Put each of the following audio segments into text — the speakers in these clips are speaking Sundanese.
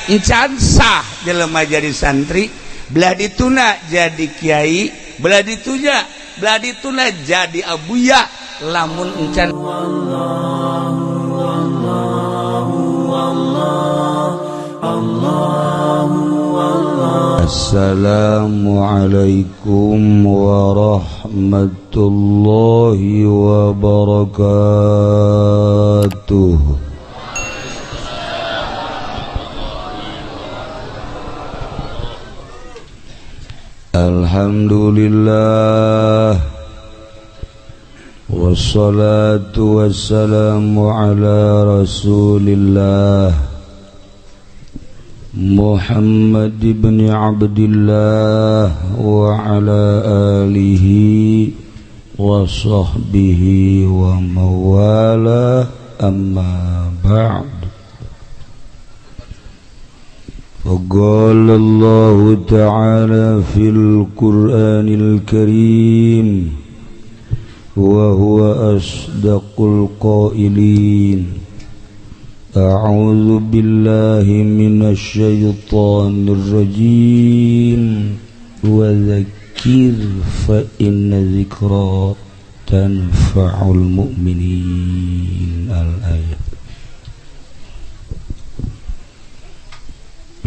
encan sah jelema jadi santri, belah dituna jadi kiai, belah ditunya belah dituna jadi abuya lamun encan. Assalamualaikum warahmatullahi wabarakatuh. Alhamdulillah wassalatu wassalamu ala rasulillah Muhammad ibn Abdillah wa ala alihi wa sahbihi wa mawala amma ba'd. Faqala Allah ta'ala fil Qur'anil Karim wa huwa asdaqul qailin. A'udzu billahi minasy syaithanir rajim wa dzakir fa inna dzikra tanfa'ul mu'minin. Al-ayat.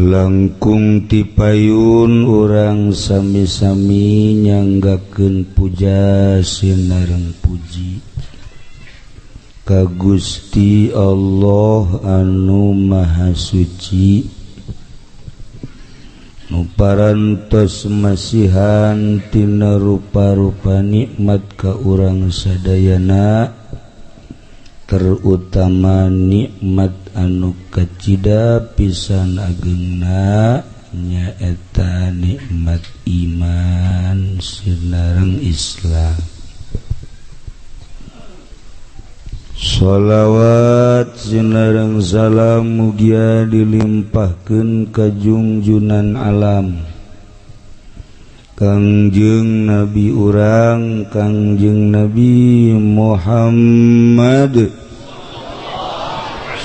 Langkung tipayun urang sami-sami nyanggakeun puja sinareng puji ka Gusti Allah anu Maha Suci, nu parantos masihan tina rupa-rupa nikmat ka urang sadayana, terutama nikmat anu kacida pisan ageungna nyaeta nikmat iman sinareng Islam. Shalawat sinareng salam mugia dilimpahkeun ka junjunan alam Kangjeng Nabi urang Kangjeng Nabi Muhammad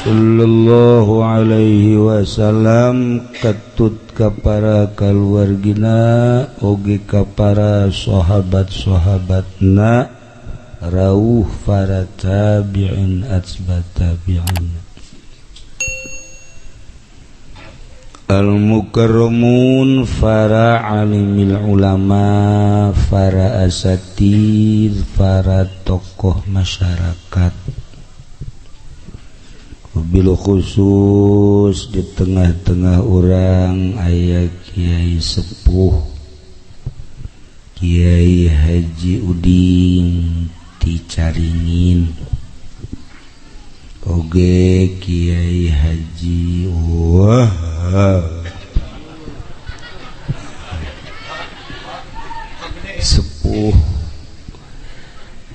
sallallahu alaihi wasallam, katut ka para kaluargina oge ka para sahabat-sahabatna rawuh para tabi'in atba tabi'in. Al-mukarramun para alimil ulama, para asatid, para tokoh masyarakat. Bil khusus di tengah-tengah orang aya Kiai Sepuh Kiai Haji Udin ti Caringin, oge Kiai Haji Sepuh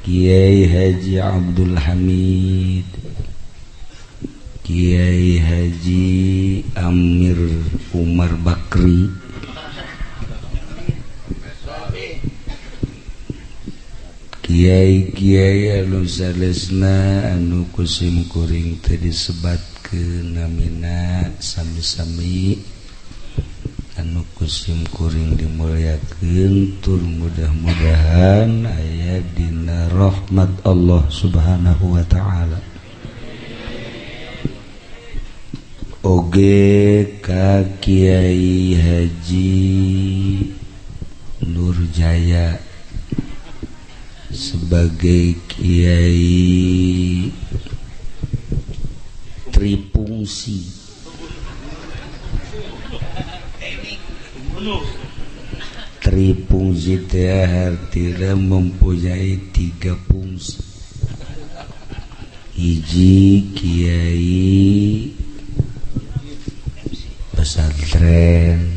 Kiai Haji Abdul Hamid, Kiai Haji Amir Umar Bakri, Kiai-kiai anu salesna anu kusim kuring teu disebatkeun namina sami-sami, anu kusim kuring dimulyakeun tur mudah-mudahan aya dina rahmat Allah Subhanahu wa taala. Oge ka Kiai Haji Nurjaya sebagai Kiai trifungsi, trifungsi teh artinya mempunyai 3 fungsi. Hiji Kiai pesantren,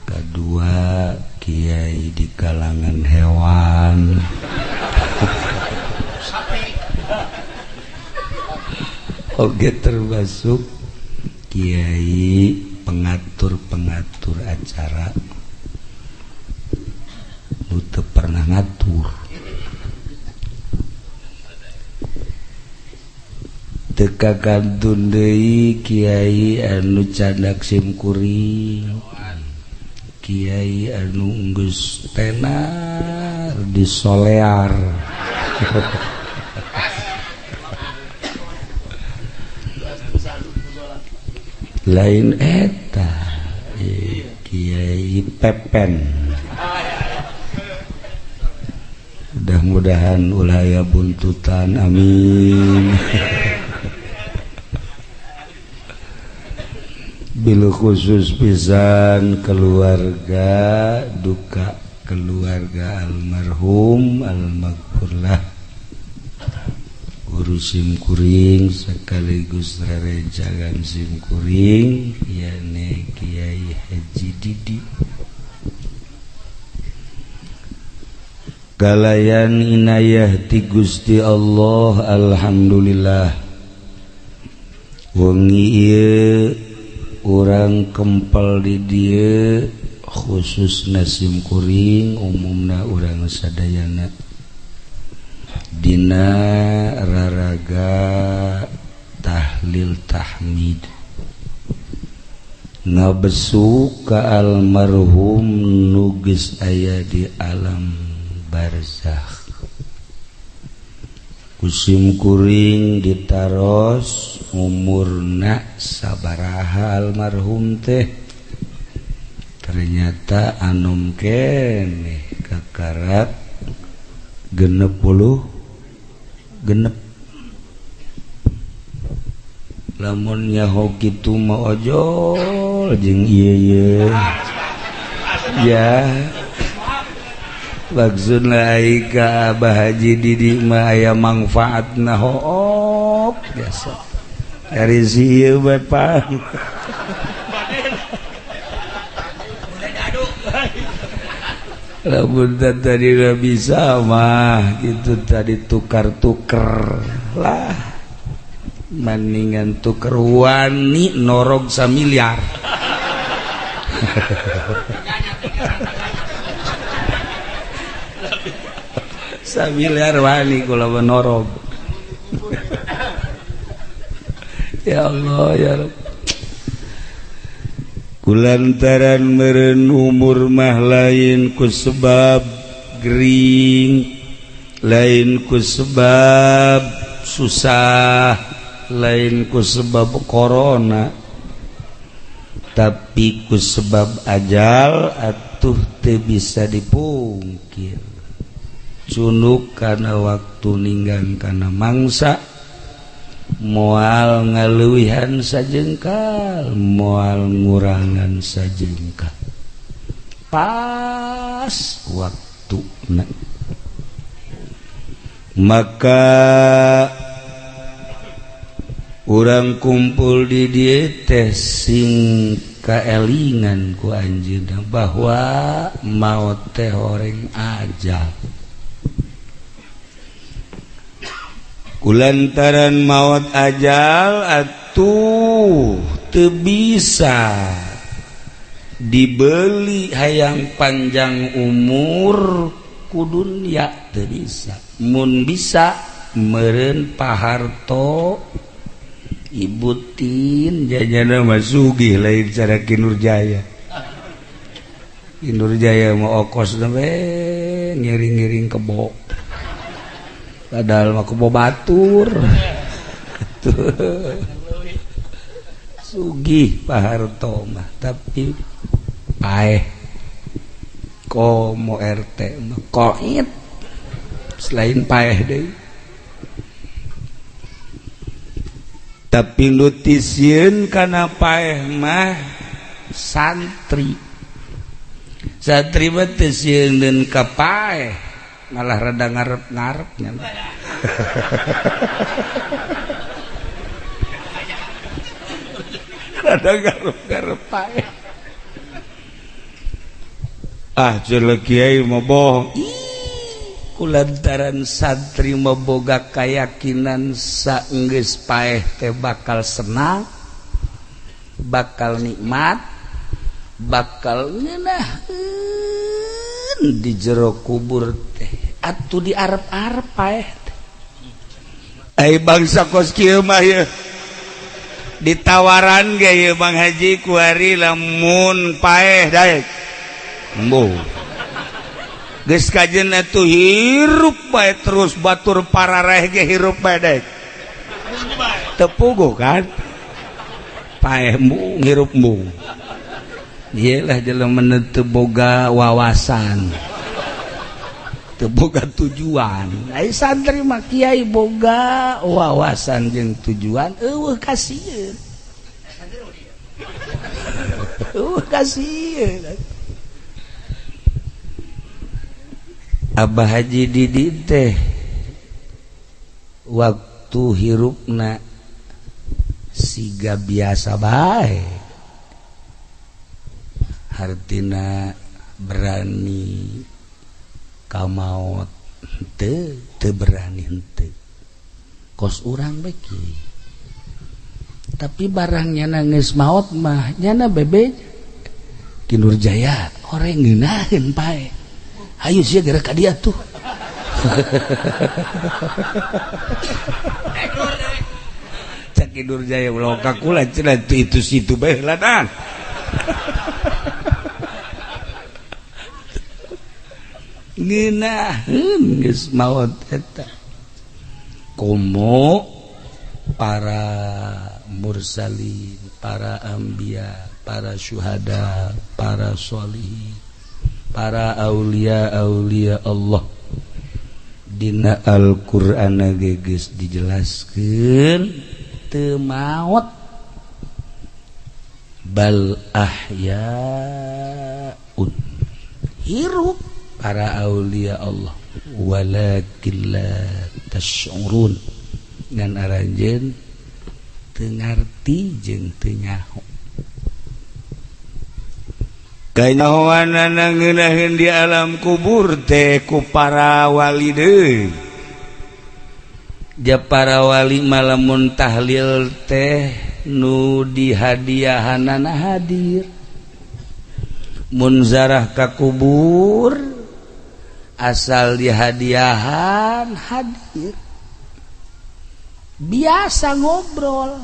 kedua Kiai di kalangan hewan, oge termasuk Kiai pengatur-pengatur acara nu teu pernah ngatur. teka kantun deui kiai anu candak simkuring kiai anu geus tenar di solear lain eta kiai pepen mudah-mudahan ulah aya buntutan amin bilu khusus pisan keluarga duka keluarga almarhum almaghfurlah guru simkuring sekaligus rerencangan simkuring yane Kiai Haji Didi galayan inayah ti Gusti Allah alhamdulillah wengi ieu urang kempel di dieu khususna simkuring umumna urang sadayana dina raraga tahlil tahmid ngabesu ka almarhum nu geus aya di alam barzakh kusim kuring ditaros umurna sabaraha almarhum teh ternyata anom keneh kakarat 60 genep lamun nyaho kitu mah ojol jeung ieu ya maksudna aika Abah Haji Didi mah aya manfaatna hook biasa dari sieu bae lamun tadi nggak bisa mah gitu tadi tukar-tuker lah mendingan tuker wani norog samiliar samiliar wani kula norog ya Allah ya Rabb kulantaran meureun umur mah lain ku sebab gering lain ku sebab susah lain ku sebab corona tapi ku sebab ajal atuh teu bisa dipungkir cunuk kana waktu ninggang kana mangsa moal ngaleuwihan sajengkal moal ngurangan sajengkal pas waktuna maka urang kumpul di dieu teh sing kaelingan ku anjeunna bahwa maot teh horeng ajal kulantaran maut ajal atuh teu bisa dibeli hayang panjang umur ku dunya teu bisa mun bisa meureun paharto ibu tin jajana mah sugih lain cara Kinurjaya Kinurjaya mah okos we ngiring-ngiring kebo padahal mah kebo batur sugih Pak Harto mah tapi paeh komo RT mah koit selain paeh deui tapi nutisieun kana paeh mah santri mah teu sieun ka paeh malah rada ngarep-ngarepnya rada ngarep-ngarep paeh jelek kiai mah bohong kulantaran santri mah boga kayakinan saenggeus paeh teh bakal senang bakal nikmat bakal ngeunaheun di jero kubur teh atuh di arep-arep paeh teh bangsa kos kieu mah ye ditawaran ge ye Bang Haji kuari lamun paeh daek embuh geus kajen atuh hirup bae terus batur parareh ge hirup bae daek teu puguh kan paeh embung hirup embung ieu lah jelema teu boga wawasan teu boga tujuan. Ai santri mah kiai boga wawasan jeung tujuan eueuh kasieun. Eueuh kasieun. Abah Haji Didi teh waktu hirupna siga biasa bae. Hartina berani ka maot teu berani henteu kos urang beki tapi barangnya geus maot mah nyana bebe Ki Nurjaya horeng ngeunaheun pae hayu sia gara ka dia tuh cak Ki Nurjaya ulah kakula cenah itu situ bae ladan ngeunaheun geus maot eta komo para mursalin, para anbiya, para syuhada, para sholihin, para aulia Allah dina Al-Qur'an ge geus dijelaskeun teu maot bal ahyaun hirup para aulia Allah walakin la tash'urun ngan aranjeun teu ngarti jeung teu nyaho kainahoanana ngeunaheun di alam kubur teh ku para wali deui ja para wali malamun tahlil teh nu dihadiahanana hadir mun zarah ka kubur asal dihadiahan hadir biasa ngobrol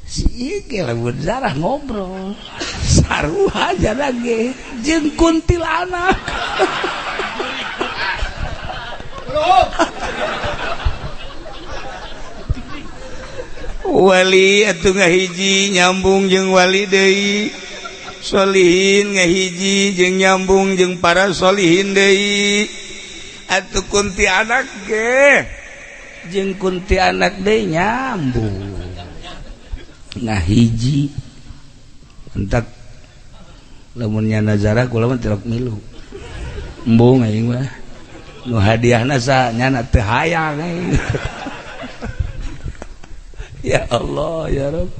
si iki lamun zarah ngobrol sarua aja lagi jeung kuntilanak wali atuh ngahiji nyambung jeung wali deui sholihin ngahiji jeung nyambung jeung para sholihin deui atuh kunti anak ge jeung kunti anak deui nyambung ngahiji entak lamun nya nazarah kula mah tilak milu embung aing mah nu hadiahna sa nyana teu hayang aing ya Allah ya Rabb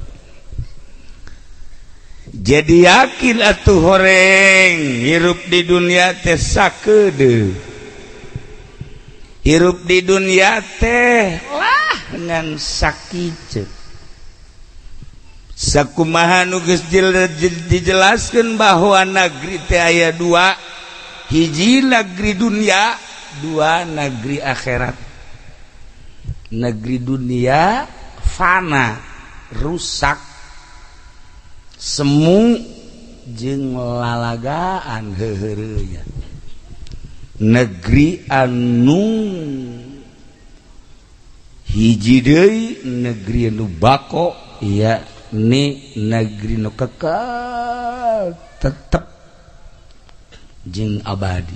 jadi yakin atuh horeng hirup di dunia teh sakeudeuh hirup di dunia teh lah ngan sakiceuk sakumaha nu geus dijelaskeun bahwa negeri teh aya dua hiji negeri dunia dua negeri akhirat negeri dunia fana rusak semu jeung lalagaan heureuynya negeri anu hiji deui negeri anu bako ya ni negeri nu kekal tetep jeung abadi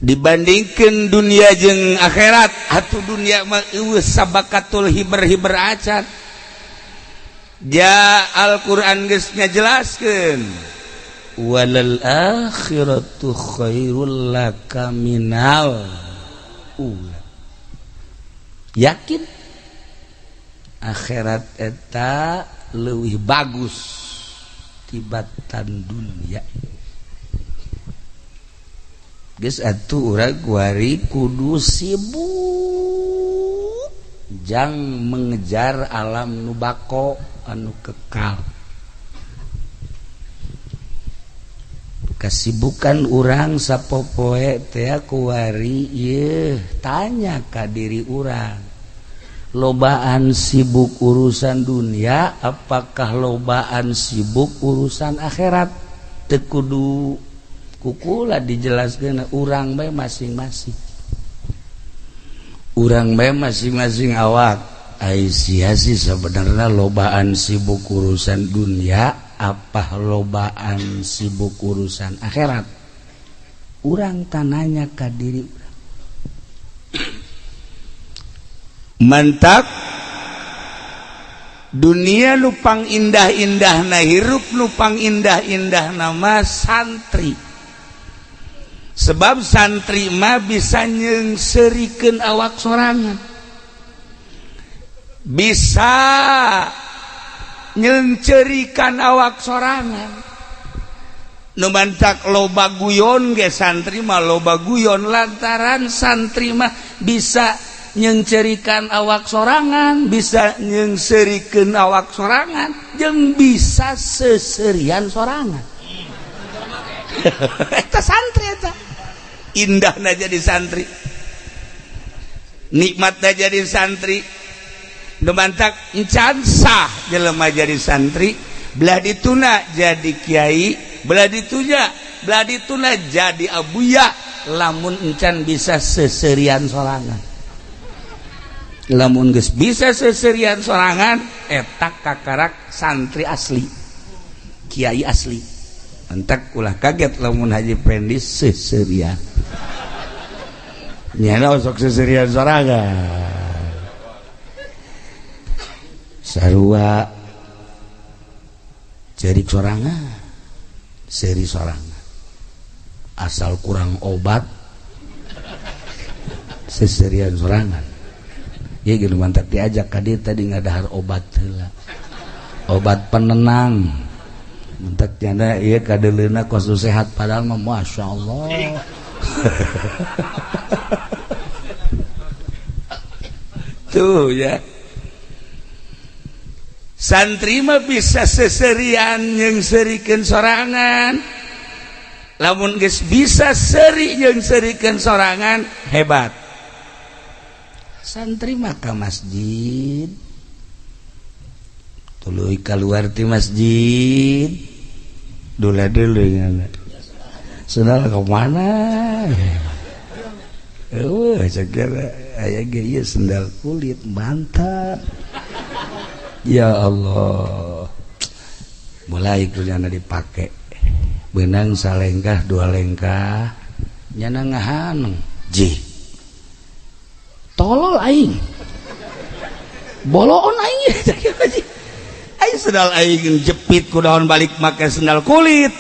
dibandingkeun dunia jeung akhirat atuh dunia mah eueuh sabakatul hiber-hiber acan ja Al-Qur'an geus ngajelaskeun walal akhiratu khairul laka minal ula yakin akhirat eta leuwih bagus tibatan dunia geus atuh urang kuari kudu sibuk jang mengejar alam nu bako anu kekal kesibukan urang sapopoe teh kuari ieu tanya ka diri urang lobaan sibuk urusan dunia apakah lobaan sibuk urusan akhirat teu kudu kukula dijelaskeun urang bae masing-masing urang bae masing-masing awak ai sia sih sebenarnya lobaan sibuk urusan dunia apa lobaan sibuk urusan akhirat urang tananya ka diri urang mantap dunia lupang indah-indah na hirup lupang indah-indah nama santri sebab santri mah bisa nyeungseureikeun awak sorangan bisa nyencerikan awak sorangan nu mantak loba guyon ge santri mah loba guyon lantaran santri mah bisa nyencerikan awak sorangan bisa nyeungseureikeun awak sorangan jeung bisa seserian sorangan eta santri eta indahna jadi santri nikmatna jadi santri demantak encan sah jelema jadi santri belah dituna jadi kiai belah dituna jadi abuya lamun encan bisa seserian sorangan lamun geus bisa seserian sorangan eta kakarak santri asli kiai asli entak ulah kaget lamun Haji Pendi seserian nyana sok seserian sorangan sarua cerik sorangan seri sorangan asal kurang obat seserian sorangan ya gitu mantap diajak ka dieu tadi ngadahar obat heula obat penenang mantap cenah ieu kadeleuna kos sehat padahal mah masyaallah tuh ya santri mah bisa seserian nyeungseureikeun sorangan lamun geus bisa seri nyeungseureikeun sorangan hebat santri mah ka masjid tuluy kaluar ti masjid dula-duluy ngana sendal ka mana segala aya ge ieu sendal kulit mantap ya Allah mulai kerjana dipake benang salengkah dua lengkah nyana ngahaneng ji tolol aing boloon aing aing sendal aing jepit ku daun balik make sendal kulit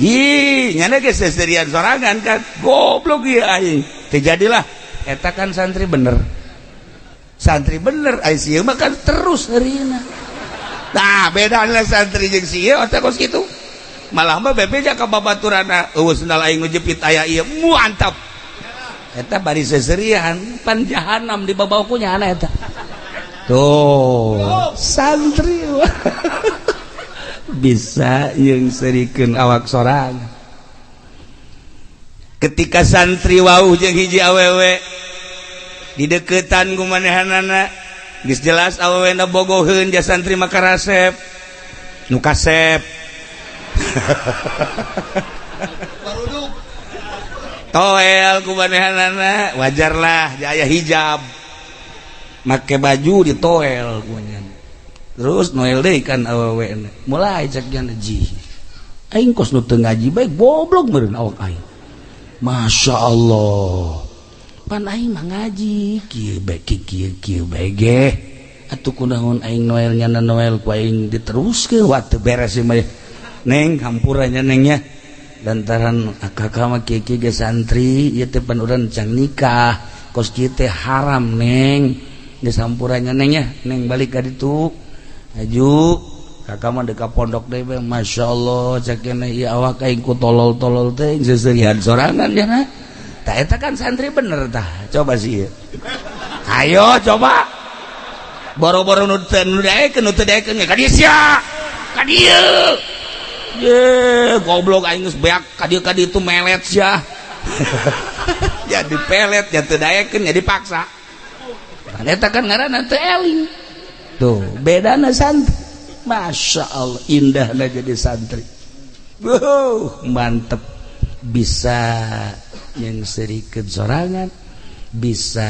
ji nyana ge seserian sorangan kan goblok ieu aing terjadilah eta kan santri bener ICU mah kan terus harina nah bedana santri jeung sieu eta kos kitu malah mah bebeja ka babaturana eueuh sendal aing nu jepit aya ieu mantap eta bari seserian pan jahanam di babauku nyana eta tuh santri bisa nyeungseureikeun awak sorangan ketika santri wauh jeung hiji awewe di deketan kumanehanana geus jelas awewena bogoheun ja santri maka rasep nu kasep toel kumanehanana wajarlah aya hijab make baju di toel kumanehan terus noel deui kan awewena mulai cek jana ji aing kos nu teu ngaji bae goblok meureun awak aing masyaallah pan aing mah ngaji kieu bae ge atuh kunaon aing noel nyana noel ku aing diteruskeun wa teu beres mah neng hampurannya nengnya lantaran kakak mah kieu ge santri ieu teh pan urang can nikah kos kieu teh haram neng geus hampurannya nengnya neng balik ka ditu aju kakak mah deuk ka pondok deui bae masyaallah cakena ieu awak aing ku tolol-tolol teh seserian sorangan cenah tah eta kan santri bener tah coba sih ayo coba boro-boro nu teu daekeun ka dieu sia ka dieu goblok aing geus beak ka dieu itu melet sia. Jadi pelet ya teu daekeun ya dipaksa. Eta kan ngaranna teu eling. Tuh, bedana santri. Masya Allah, indahna jadi santri. Mantep. Bisa nyengserikeun sorangan, bisa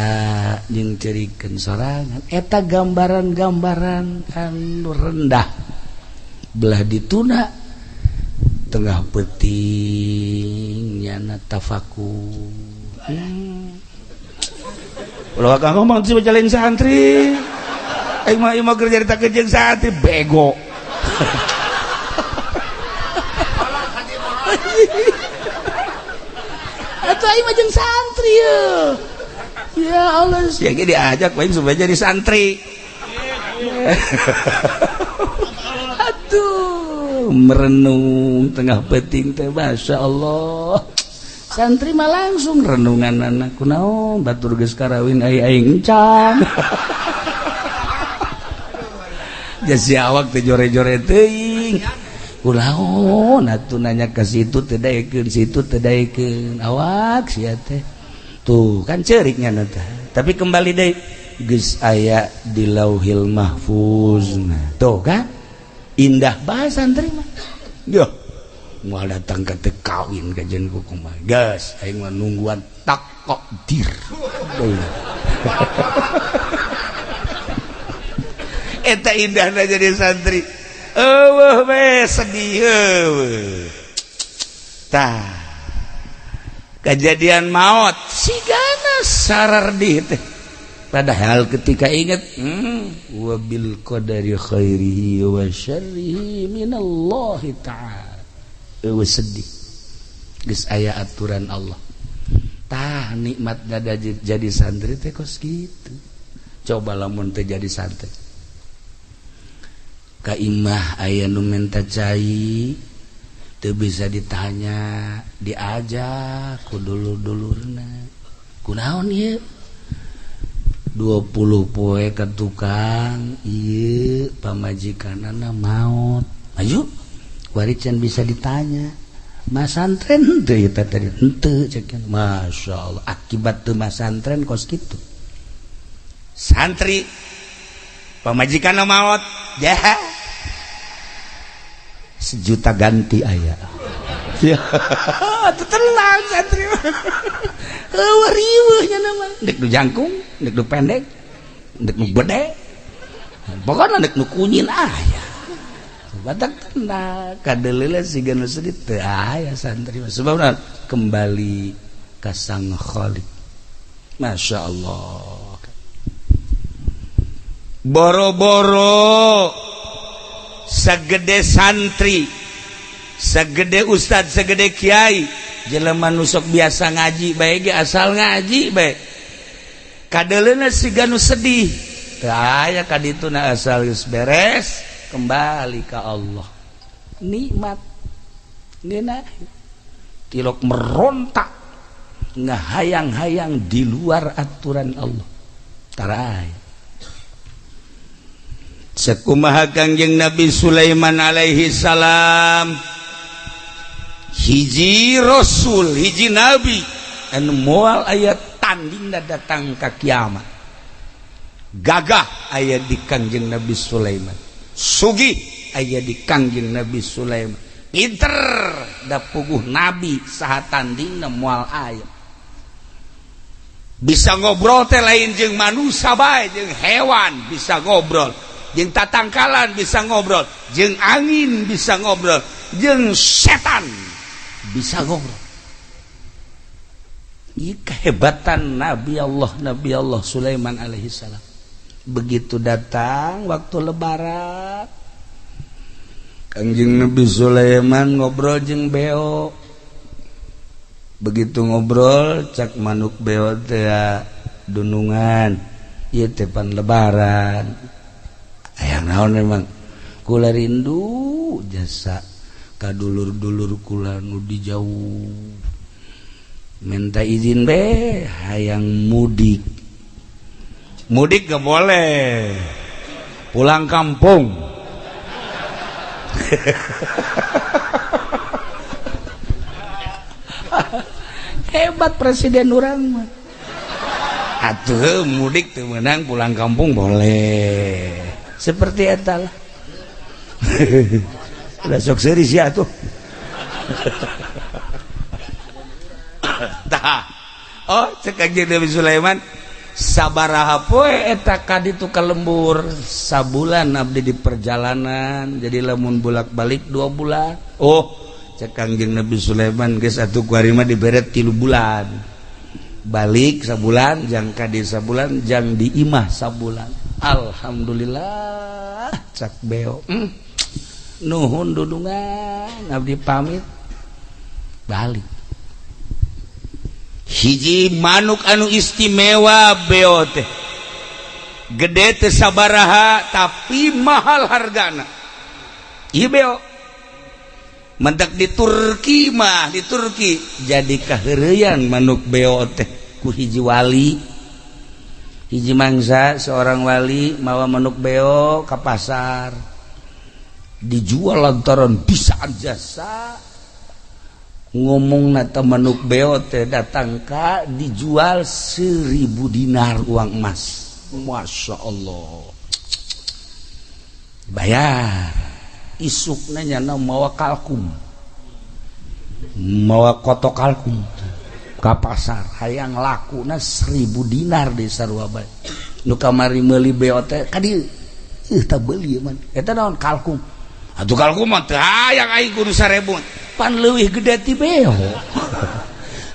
nyengcerikeun sorangan. Eta gambaran-gambaran anu rendah. Belah dituna tengah peting nyana tafakur. Ulah kakak ngomong sih bacalain santri. Ima kerja di tak jeung santri bego. Atuh ima jeung santri ya. Ya Allah, ya ge diajak bae supaya jadi santri. Aduh, merenung tengah peting teh Masya Allah. Santri mah langsung renungan anak kunaon batur geus karawin aing encang. Jasi awak teh jore-jore teuing. Kunaon atuh nanya ka situ teu daekeun situ teu daekeun. Awak sia teh. Tuh kan ceurik nya teh. Tapi kembali deui geus aya di Lauhil Mahfuz. Nah, tuh kan indah bae santri mah. Yo. Moal datang ka teu kawin ka jeung kumaha. Gas aing mah nungguan takdir. Eta indahna jadi santri. Eueuh we sedih eueuh. Tah. Kejadian maut sigana sarar di teh. Padahal ketika ingat wa bil qadari khairihi wa syarrihi minallahi ta'ala. Sedih geus aya aturan Allah. Tah nikmat dada jadi santri teh kos kitu. Coba lamun teh jadi santri. Ka imah aya nu menta cai teu bisa ditanya, diajak ku dulur-dulurna. Kunaon ieu? 20 poe ka tukang ieu pamajikanana maot. Ayo kuari can bisa ditanya. Mas santren teu eta tadi henteu ceuk. Masya Allah, akibat teu mas santren kos kitu. Santri pamajikanna maot, jaha. 1 juta ganti aya. Ya, tenang santri. Eueuh riweuh nya mah. Dek nu jangkung, dek nu pendek, dek nu gede. Pokona dek nu kunyil aya. Batak tenang, kadelila siga nu sedih teu aya santri. Sebabna kembali ka Sang Khaliq. Masya Allah. Boro-boro sagede santri, sagede ustad, sagede kiai, jelema nu sok biasa ngaji bae ge asal ngaji bae. Kadeleuna siga nu sedih. Teu aya kadituna asal geus beres. Kembali ke Allah. Nikmat ngeuna tilok merontak ngahayang-hayang di luar aturan Allah. Tarai sakumaha Kangjeng Nabi Sulaiman alaihi salam, hiji rasul, hiji nabi anu moal aya tandingna datang ka kiamat. Gagah aya di Kangjeng Nabi Sulaiman. Sugih aya di Kangjeng Nabi Sulaiman. Pinter da puguh nabi saha tandingna moal aya. Bisa ngobrol teh lain jeung manusia bae, jeung hewan bisa ngobrol, jeung tatangkalan bisa ngobrol, jeung angin bisa ngobrol, jeung setan bisa ngobrol. Ieu kehebatan Nabi Allah Sulaiman alaihi salam. Begitu datang waktu lebaran, Kangjeng Nabi Sulaiman ngobrol jeung beo. Begitu ngobrol cak manuk beo teh dunungan, ieu teh pan lebaran. Aya naon emang? Kula rindu jasa ka dulur-dulur kula nu di jauh. Minta izin be hayang mudik. Mudik gak boleh, pulang kampung. Hebat presiden urang mah. Atuh mudik teu meunang pulang kampung boleh. Seperti eta lah. Udah sok seuris ya atuh. Tah. Oh, cek Kanjeng Nabi Sulaiman sabaraha poe eta ka ditu ka lembur. Sabulan abdi di perjalanan, jadi lamun bolak-balik 2 bulan. Oh, cek Kanjeng Nabi Sulaiman geus atuh kuari mah diberet 3 bulan. Balik sabulan, jang kadi sabulan, jang di imah sabulan. Alhamdulillah, cak beo. Nuhun dudungan, abdi pamit. Balik. Hiji manuk anu istimewa beo teh. Gede teh sabaraha tapi mahal hargana. Ieu beo. Mentak di Turki mah, di Turki jadi kaheureyan manuk beo teh ku hiji wali. Hiji mangsa seorang wali mawa manuk beo ka pasar. Dijual lantaran bisa jasa. Ngomong nata manuk beo teh datang ka dijual 1000 dinar uang emas. Masya Allah. Bayar. Isukna nyana mawa kalkum, mawa kotok kalkum ka pasar hayang lakuna 1000 dinar di sarua bae. Nu kamari meuli beo teh ka dieu tah beuli man eta naon kalkum. Atuh kalkum mah teu hayang aing kudu 1000 pan leuwih gede ti beo.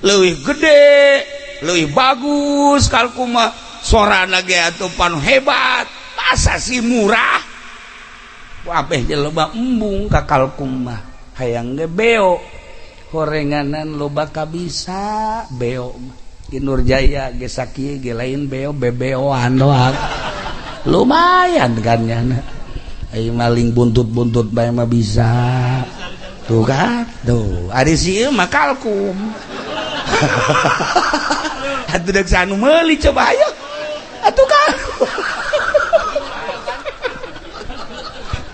Leuwih gede, leuwih bagus kalkum mah sorana ge atuh pan hebat. Masa sih murah? Wabeh loba embung ka kalkum mah hayang ge beo horenganan loba kabisa beo di Nurjaya ge sakieu ge lain beo bebeoan doang lumayan kan nyana ai maling buntut-buntut bae mah bisa tuh kan tuh ari sieu mah kalkum atuh deuk sanu meuli coba ayo atuh kalkum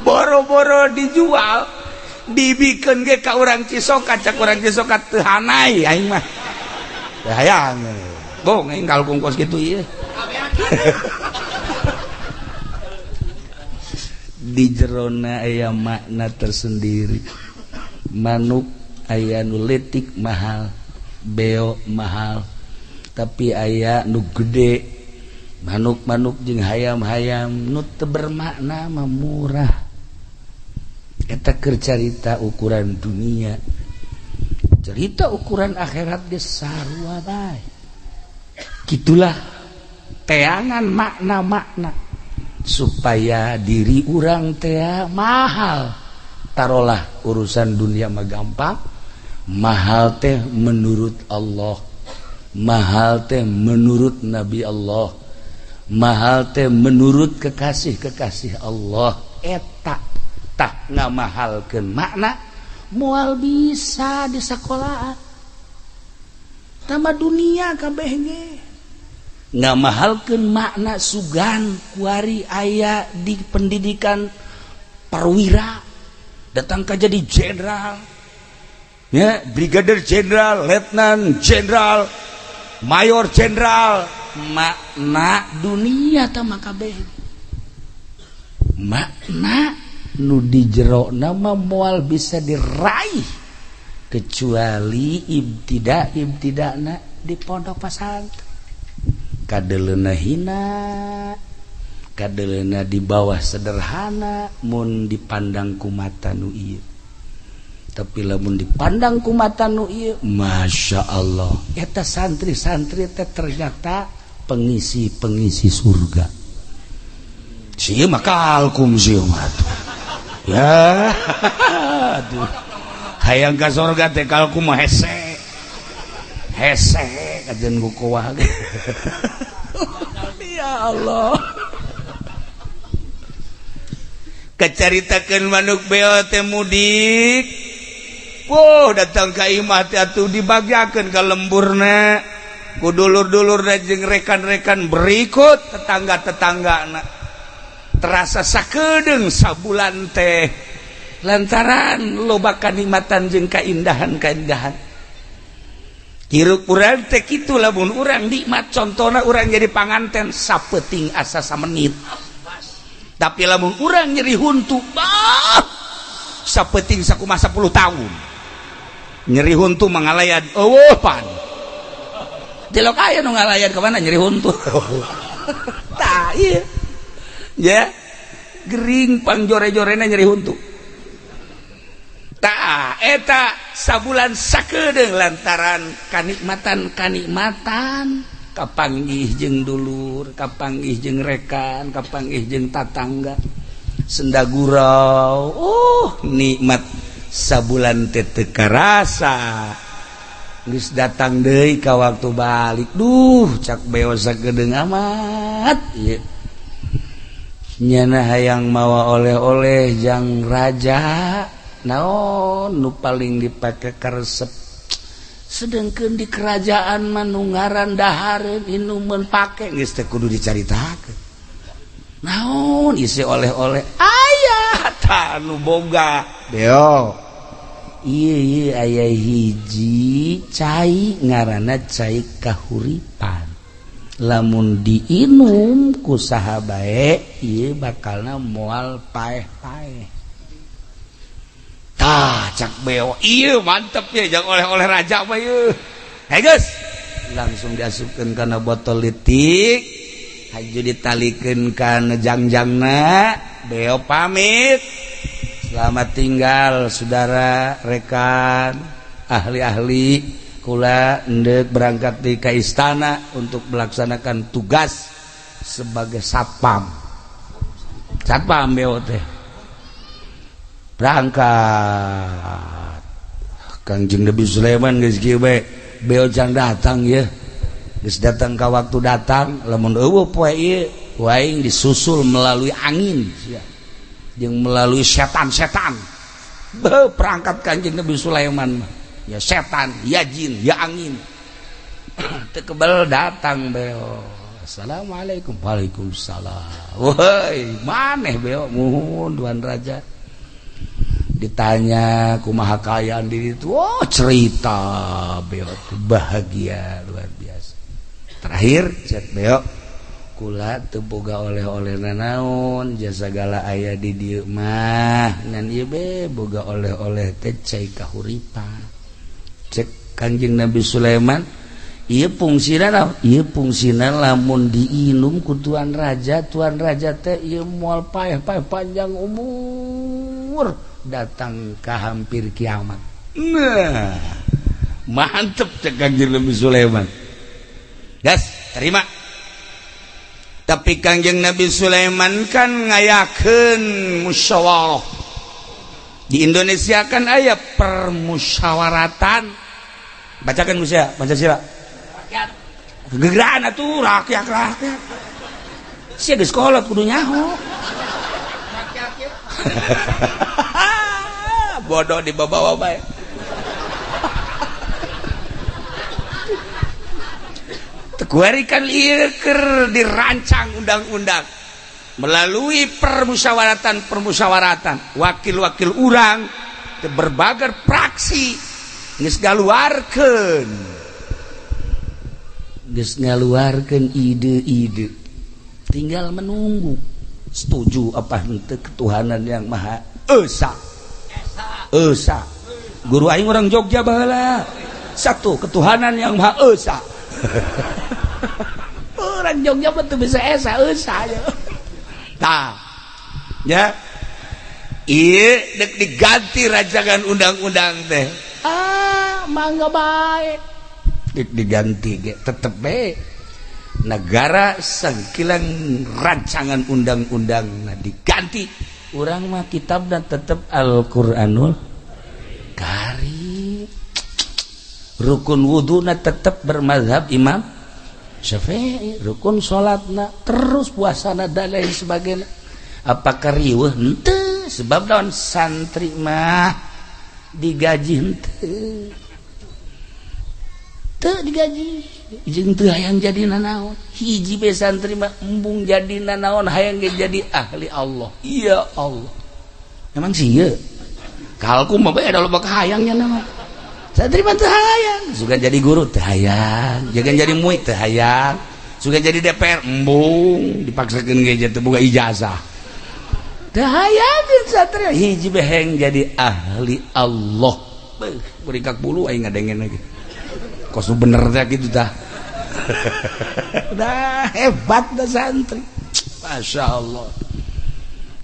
boro-boro dijual dibikin ge ka urang Cisokat cak urang Cisokat teu hanai aing mah teu hayang bong aing kalkung kos kitu ieu di jerona aya makna tersendiri. Manuk aya nu leutik mahal, beo mahal, tapi aya nu gede manuk-manuk jeung hayam-hayam nu teu bermakna mah murah. Eta keur carita ukuran dunia, cerita ukuran akhirat ge sarua bae. Gitulah teangan makna-makna supaya diri urang teh mahal. Tarolah urusan dunia mah gampang, mahal teh menurut Allah, mahal teh menurut Nabi Allah, mahal teh menurut kekasih-kekasih Allah. Eta tak ngamahalkeun makna moal bisa di sakola tambah dunia kabeh ge ngamahalkeun makna sugan kuari aya di pendidikan perwira datang ka jadi jenderal ya, brigadir jenderal, letnan jenderal, mayor jenderal, makna dunia tama kabeh makna nu di jero nama moal bisa diraih kecuali ibtidakna di pondok pesantren. Kadeleuna hina, kadeleuna di bawah sederhana mun dipandang ku mata nu ieu. Tapi lamun dipandang ku mata nu ieu, masya Allah, eta santri-santri teh ternyata pengisi-pengisi surga. Sieu mah kalkum sieu mah ya aduh hayang ka sorga teh kalku mah hese kajen kukuah ya Allah kecaritakeun manuk beo teh mudik datang ka imah teh atuh dibagiakeun ka lemburna ku dulur-dulurna jeung rekan-rekan berikut tetangga-tetanggana terasa sakedeung sabulan teh lantaran loba kanikmatan jeung kaindahan hirup urang teh kitu lamun urang nikmat contohna urang jadi panganten sapeting asa samenit tapi lamun urang nyeri huntu sapeting sakumaha 10 tahun nyeri huntu mangalayan eueuh pan delok aya nu ngalayan ka mana nyeri huntu tah ieu ya gering pangjore-jorena nyeri huntu tah eta sabulan sakedeung lantaran kanikmatan kapanggih jeung dulur kapanggih jeung rekan kapanggih jeung tatangga senda gurau nikmat sabulan teh teu karasa geus datang deui ka waktu balik cak beo sakedeung amat ieu nyana hayang mawa oleh-oleh jang raja naon nu paling dipake karesep sedengkeun di kerajaan mah nu ngaran dahareun inumeun pake geus teh kudu dicaritakeun naon isi oleh-oleh aya tah nu boga beo ieu aya hiji cai ngaranna cai kahuripan lamun diinum ku saha bae ieu bakalna moal paeh-paeh tah cak beo ieu mantep ya jang oleh-oleh raja mah ieu hei geus langsung diasupkeun kana botol litik haju ditalikeun kana jangjangna beo pamit selamat tinggal saudara rekan ahli-ahli kula endek berangkat di ka istana untuk melaksanakan tugas sebagai satpam beo teh berangkat Kangjeng Nabi Sulaiman geus kieu bae beo can datang ya geus datang ka waktu datang lamun eueuh poe ieu waing disusul melalui angin sia jeung melalui setan-setan berangkat Kangjeng Nabi Sulaiman ya setan ya jin ya angin teu kebal datang beo assalamualaikum waalaikumsalam woi maneh beo muhun tuan raja ditanya kumaha kaayaan diri itu cerita beo bahagia luar biasa terakhir cek beo kula teu boga oleh-oleh nanaon jasa segala aya di dieu mah ngan ieu be boga oleh-oleh teh cai kahuripan cek Kanjeng Nabi Sulaiman ieu fungsina lamun diinum ku tuan raja teh ieu moal paeh-paeh panjang umur datang ke hampir kiamat. Nah, mantep cek Kanjeng Nabi Sulaiman. Gas, terima. Tapi Kanjeng Nabi Sulaiman kan ngayakeun musyawarah. Di Indonesia kan aya permusyawaratan. Bacakan musya, Pancasila. Rakyat. Gegeraan atuh rakyat. Sia geus kolot kudu nyaho. Rakyat ya. Bodoh di bawah bae. Tekuarikan ieu keur dirancang undang-undang melalui permusyawaratan wakil-wakil urang berbagai praksi geus ngaluarkeun ide-ide tinggal menunggu setuju apa henteu ketuhanan yang maha esa guru aing orang Jogja baheula satu ketuhanan yang maha esa orang Jogja betul bisa esa ya tah ya ieu dek diganti rancangan undang-undang teh mangga bae dek diganti ge tetep bae negara sangkilang rancangan undang-undang diganti urang mah kitabna tetep Al-Qur'anul Karim rukun wuduna tetep bermazhab Imam Syafi'i rukun salatna terus puasana dan lain sebagainya apakah riweuh henteu sebab daun santri mah digaji henteu teu digaji jeung teu hayang jadi nanaon hiji be santri mah embung jadi nanaon hayang jadi ahli Allah iya Allah emang sih ieu kalku mah bae ada loba hayangnya nama santri mah teu hayang sugan jadi guru teu hayang sugan jadi muid teu hayang sugan jadi DPR embung dipaksakeun ge teu boga ijazah teu hayang santri hiji beheng jadi ahli Allah berikak bulu aing ngadengen lagi kos bener teh kitu tah dah hebat dah santri Masya Allah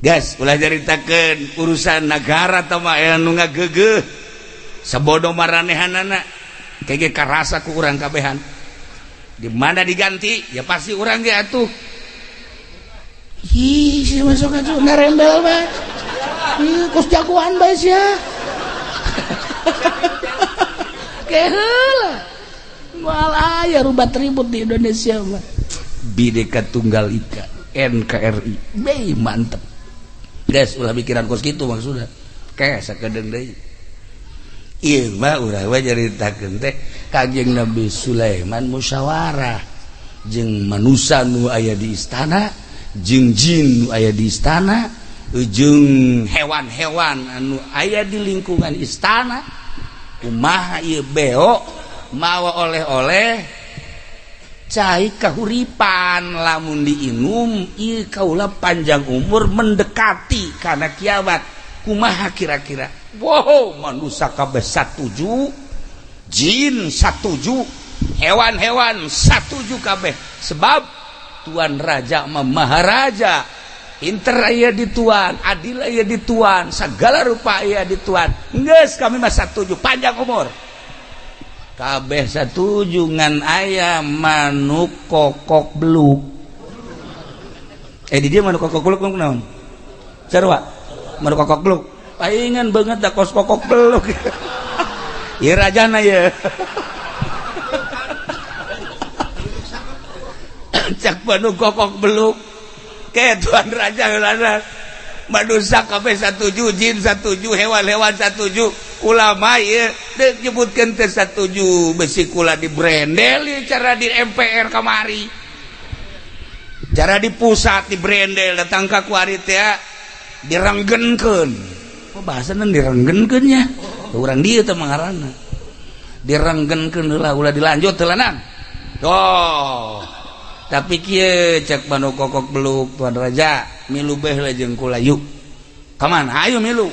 guys ulah jaritakeun urusan negara tama anu ngagegeh sabodo maranehanana kege karasa ku urang kabehan di mana diganti ya pasti urang ge atuh ih si masuk atuh ngarembel bae ih kos jagoan bae sia keheula moal aya rubat ribut di Indonesia mah Bhinneka Tunggal Ika NKRI bey mantep guys ulah pikiran kos gitu maksudnya kayak sakedeung deui ieu mah urang we nyaritakeun teh Kangjeng Nabi Sulaiman musyawarah jeung manusia nu aya di istana jeung jin nu aya di istana jeung hewan-hewan anu aya di lingkungan istana kumaha ieu beo mawa oleh-oleh cai kahuripan lamun diinum ieu kaula panjang umur mendekati kana kiamat kumaha kira-kira wow manusia kabeh satuju jin satuju hewan-hewan satuju kabeh sebab tuan raja mah maharaja inter aya di tuan adil aya di tuan sagala rupa aya di tuan geus kami mah satuju panjang umur kabeh satuju ngan aya manuk kokok beluk di dia manuk kokok beluk naon sarua manuk kokok beluk paingan banget da kos kokok beluk ieu rajana ye cak manuk kokok beluk ke tuan raja heulana manusia kabeh satuju jin satuju hewan-hewan satuju ulama ieu teu nyebutkeun teu satuju besi kula di brendel ieu cara di MPR kamari cara di pusat di brendel datang ka kuari teh direnggenkeun oh bahasana direnggenkeun nya urang dieu teh mangaranna direnggenkeun heula ulah dilanjut teh lanang toh tapi kieu cek manuk kokok beluk tuan raja milu beh lah jeung kula yuk kamana ayo milu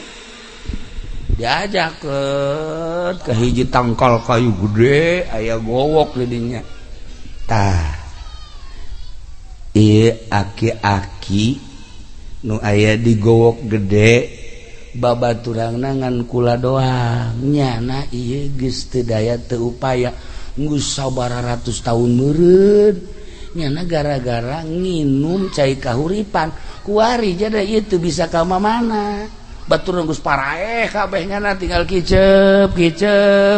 diajakeun ke hiji tangkal kayu gede aya gowok di dinya tah ieu aki-aki nu aya di gowok gede babaturangna ngan kula doang nyana ieu geus teu daya teu upaya geus sabaratus tahun meureun nyana gara-gara nginum cai kahuripan kuari jadi itu bisa ka mana batur geus paraeh kabeh nyana tinggal kicep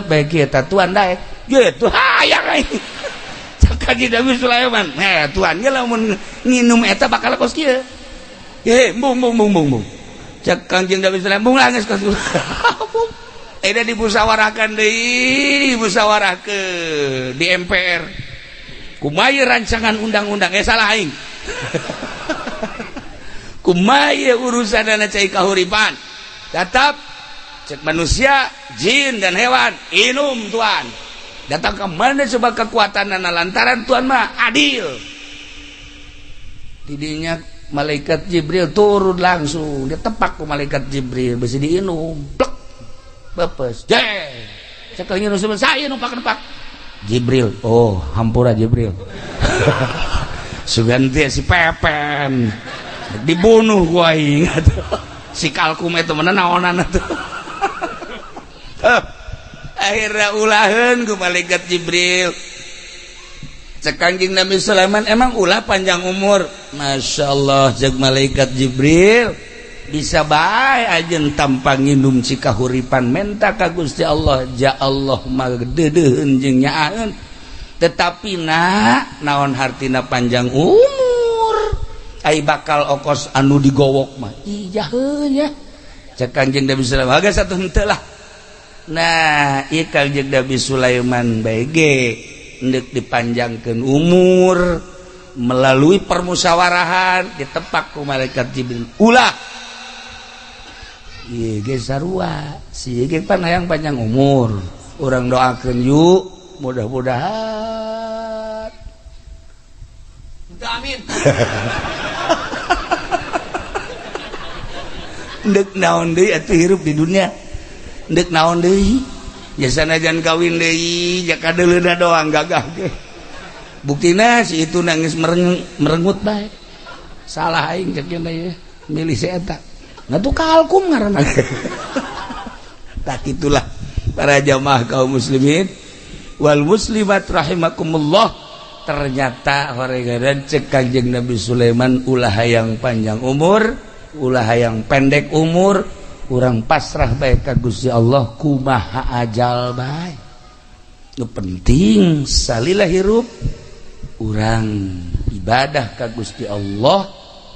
bae kieu tuan daek gitu hayang ai cak Kangjeng Nabi Sulaiman tuan ge lamun nginum eta bakal kos kieu bung cak Kangjeng Nabi Sulaiman bung langis kos eta dimusyawarahkan deui dimusyawarahkeun di MPR kumaha rancangan undang-undang salah aing kumaha urusanna cai kahuripan tetap cek manusia jin dan hewan inum tuan datang ke mana coba kekuatanna lantaran tuan mah adil didinya malaikat Jibril turun langsung dia tepak ku malaikat Jibril besi diinum plek bepes cek nginum saya numpak Jibril oh hampura Jibril suganti si Pepen dibunuh gua ingat si kalkum itu mana naonan tuh akhirnya ulahan ku malaikat Jibril cek Kangjeng Nabi Sulaiman emang ulah panjang umur Masya Allah cek malaikat Jibril bisa bae ajeun tanpa nginum cikahuripan menta ka Gusti Allah ja Allah mah deudeuheun jeung nyaaeun tetapi naon hartina panjang umur ai bakal okos anu digowok mah ijaheun ya cek Kangjeng Nabi Sulaiman aga satu henteu lah nah ieu Kangjeng Nabi Sulaiman bae ge hendak dipanjangkeun umur melalui permusyawarahan ditepak ku malaikat Jibril ulah ieu ge sarua si ge pan hayang panjang umur urang doakeun yuk mudah-mudahan amin ndek naon deui atuh hirup di dunia ndek naon deui ya sanajan kawin deui ya kadeuleuna doang gagah ge buktina si itu nangis merengut bae salah aing cek ye milih si eta ngatu kalkum ngaranna tak itulah para jamaah kaum muslimin wal muslimat rahimakumullah ternyata horegaran cek Kanjeng Nabi Sulaiman ulah hayang panjang umur ulah hayang pendek umur urang pasrah bae ka Gusti Allah kumaha ajal bae nu penting salila hirup urang ibadah ka Gusti Allah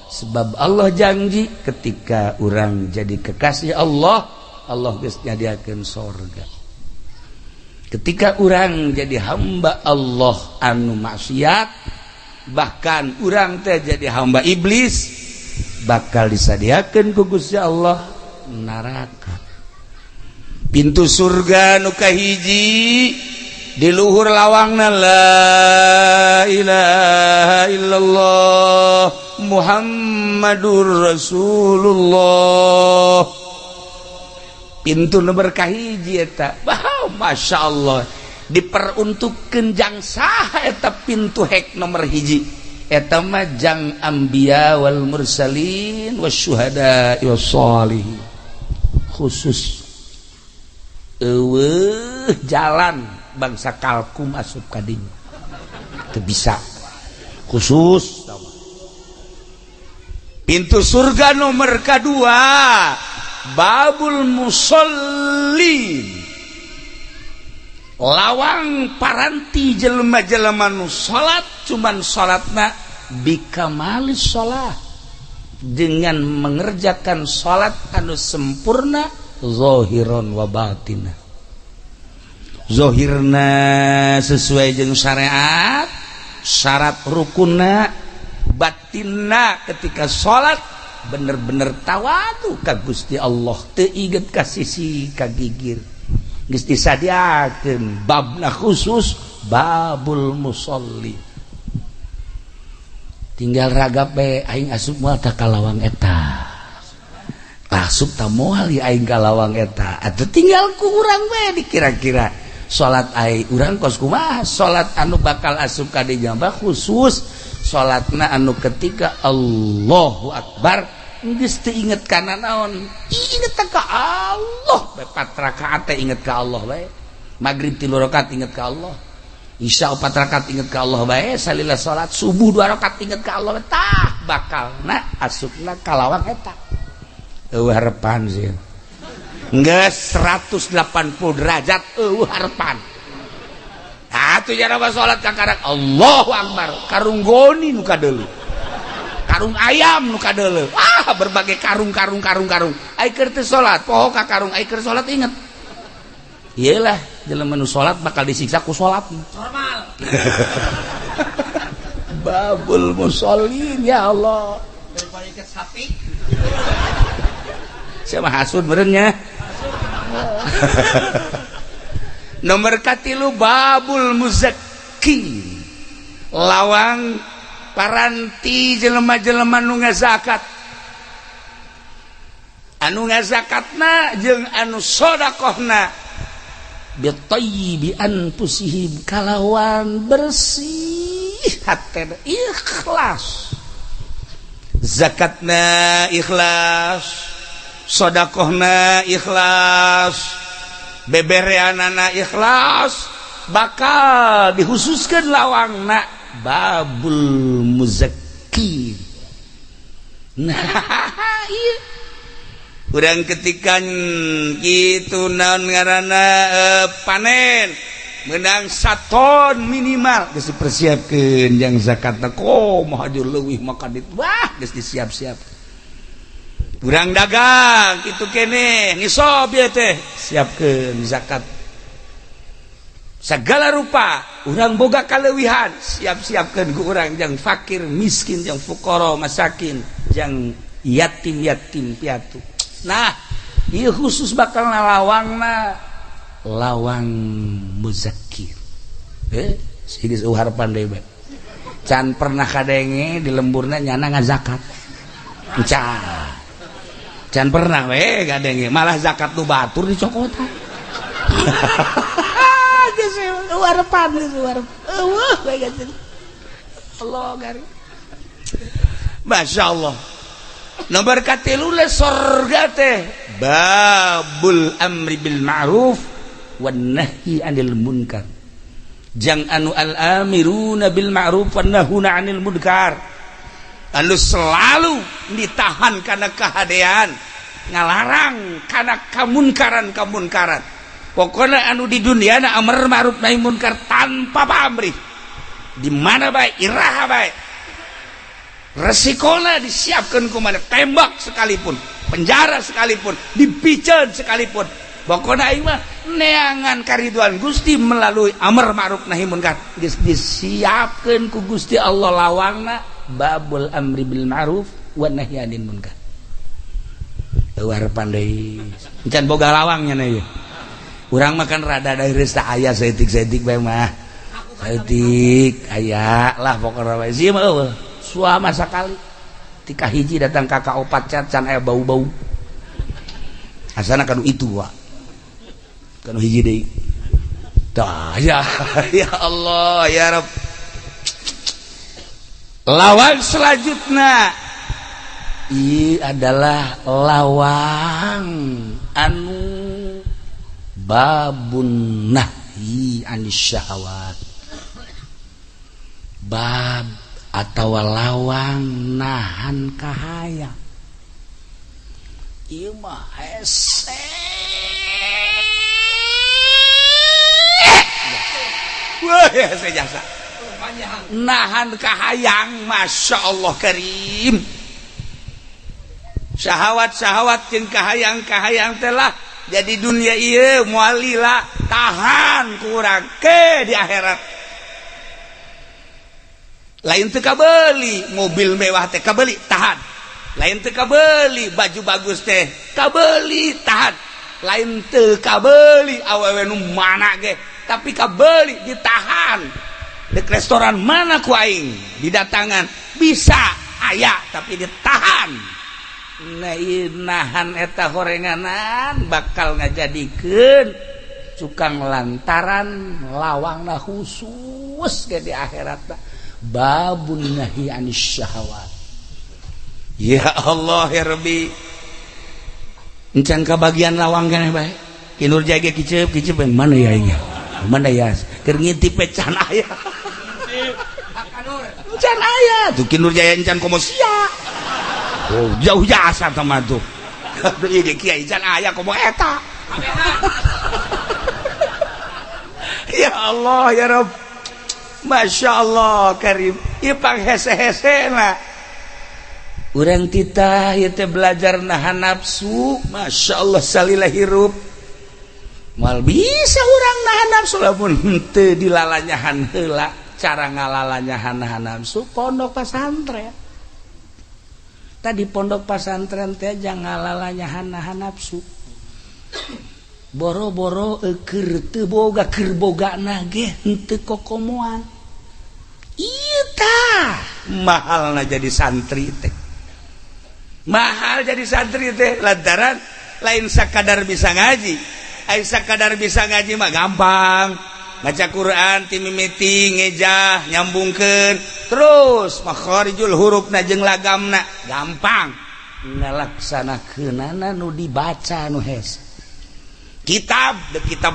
sebab Allah janji ketika urang jadi kekasih Allah Allah geus nyadiakeun sorga ketika urang jadi hamba Allah anu maksiat bahkan urang teh jadi hamba iblis bakal disadiakeun ku Gusti Allah neraka pintu surga nu kahiji di luhur lawangna la ilaha illallah Muhammadur Rasulullah pintu nomor kahiji eta Masya Allah diperuntukkeun jang saha eta pintu hek nomor hiji eta mah jang anbiya wal mursalin wasyuhada wassalihin khusus eueuh jalan bangsa kalkum asup ka dinya teu bisa khusus pintu surga nomor kedua babul musallin lawang paranti jelema-jelema nu salat cuman salatna bikamalis salat dengan mengerjakan salat anu sempurna zahiran wa batina zahirna sesuai jeung syariat syarat rukunna batinna ketika salat bener-bener tawadu ka Gusti Allah teu inget ka sisi ka gigir geus disadiakeun babna khusus babul musolli tinggal ragap bae aing asup moal ka lawang eta asup ta moal aing ka lawang eta atuh tinggal ku urang bae dikira-kira salat aing urang kos kumaha salat anu bakal asup ka dinya khusus salatna anu ketika Allahu Akbar geus teu inget kana naon inget ka Allah bae 4 rakaat teh inget ka Allah bae magrib 3 rakaat inget ka Allah isya 4 rakaat inget ka Allah bae salila salat subuh 2 rakaat inget ka Allah tah bakalna asupna ka lawang eta eueuh harepan sih geus 180 derajat eueuh harepan atuh jana salat ka karak Allahu Akbar karung goni nu kadeuleu karung ayam nu kadeuleu berbagai karung ai keur teu salat poho ka karung ai keur salat inget iyalah jelema nu salat bakal disiksa ku salatna normal babul musallin ya Allah daripada ikat sapi siapa hasud berennya nomor katilu babul muzakki lawang paranti jelema-jelema nu ngazakat anu ngazakatna jeung anu sedekahna bitayyibi anfusihim kalawan bersih hatena ikhlas zakatna ikhlas sedekahna ikhlas bebereanana ikhlas bakal dihususkeun lawangna babul muzakki nah ieu urang ketika kitu naon ngaranna panen meunang 1 ton minimal geus dipersiapkeun jang zakatna kumaha leuwih maka wah geus disiap-siap urang dagang kitu keneh ngisob ieu teh siapkeun zakat segala rupa urang boga kaleuwihan siap-siapkeun ku urang jang fakir miskin jang fuqara masakin jang yatim piatu nah ieu khusus bakal nalawangna lawang muzakir sigis uhar pandai bae can pernah kadenge di lemburna nyana ngazakat can pernah we kadenge malah zakat nu batur dicokotan geus uharapan geus uharapan eueuh we geuh Allah gari masyaallah nomor katilu le surga teh babul amri bil ma'ruf wan nahyi 'anil munkar jang anu al amiruna bil ma'ruf wan nahuna 'anil munkar anu selalu ditahan kana kahadean ngalarang kana kamunkaran pokoknya anu di dunia na amar ma'ruf nahi munkar tanpa pamrih di mana bae iraha bae resikonya disiapkan kumana tembak sekalipun penjara sekalipun dipiceun sekalipun pokoknya aing mah neangan kariduan Gusti melalui amar ma'ruf nahi munkar geus disiapkeun ku Gusti Allah lawangna babul amri bil ma'ruf wan nahyi 'anil munkar eueuh pandai encan boga lawangnya na ieu urang mah kan rada daereus teh aya saeutik-saeutik bae mah saeutik aya lah pokona bae sieun mah eueuh suama sakali tika hiji datang kakak opat cat can aya bau-bau asana kanu itu wa kanu hiji deui tah ya ya Allah ya Rabb lawang selanjutnya ini adalah lawang anu babun nahyi anis syahwat bab atau lawang nahan kahayang ieu mah hese wah hese jasa nahan kahayang masya Allah karim syahwat jeung kahayang telah jadi dunia ieu moal lila tahan kurang ke di akhirat lain teu kabeuli mobil mewah teh kabeuli tahan lain teu kabeuli baju bagus teh kabeuli tahan lain teu kabeuli awewe nu mana ge tapi kabeuli ditahan dek restoran mana ku aing didatangan bisa aya tapi ditahan nahan eta horenganan bakal ngajadikeun cukang lantaran lawangna khusus ge di akhiratna babun nahyi anis syahwat ya Allah ya Rabbi encan kabagian lawang keneh bae kinur jage kiceup mana ya ieu mana ya keur ngintip can aya can aya tuh kinur jaya encan komo sia oh jauh jasa teman tuh ieu kiai can aya komo eta ya Allah ya Rabb masya Allah karim ieu pang hese-hese na urang titah ieu teh belajar nahan nafsu masya Allah salila hirup moal bisa urang nahan nafsu lamun teu dilalanyahan heula cara ngalalanyahan nahan nafsu pondok pesantren tadi pondok pesantren teh jangan ngalalanyahan nahan nafsu boro-boro keur teu boga keur bogana ge henteu kokomoan ieu tah mahalna jadi santri teh mahal jadi santri teh lantaran lain sakadar bisa ngaji ai sakadar bisa ngaji mah gampang baca Quran ti mimiti ngejah nyambungkeun terus makharijul hurufna jeung lagamna gampang ngalaksanakeunana nu dibaca nu hese kitab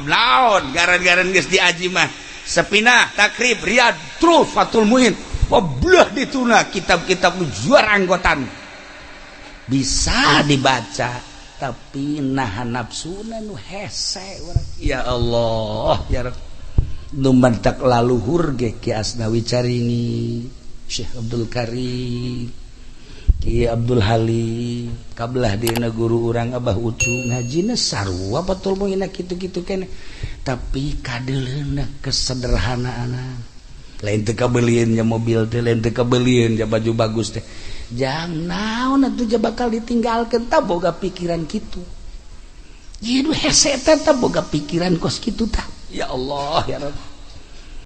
naon garan-garan geus diaji mah Sepinah, Takrib, Riyad, terus Fathul Muin. Wablah dituna kitab-kitab juara anggotan. Bisa dibaca, tapi nahan nafsuna nu hese. Ya Allah, ya Rabb. Nu mantak laluhur ge Ki Asnawi Carini, Syekh Abdul Karim, Ki Abdul Halim, kabelah dina guru urang Abah Ucu ngajina sarua Fathul Muin kitu-kitu keneh. Tapi kadeleuna kesederhanaana lain teu kabelieun nya mobil teh lain teu kabelieun nya baju bagus teh jang naon atuh bakal ditinggalkeun tah boga pikiran kitu Jidu hese teh boga pikiran kos kitu tah. Ya Allah ya Rabb.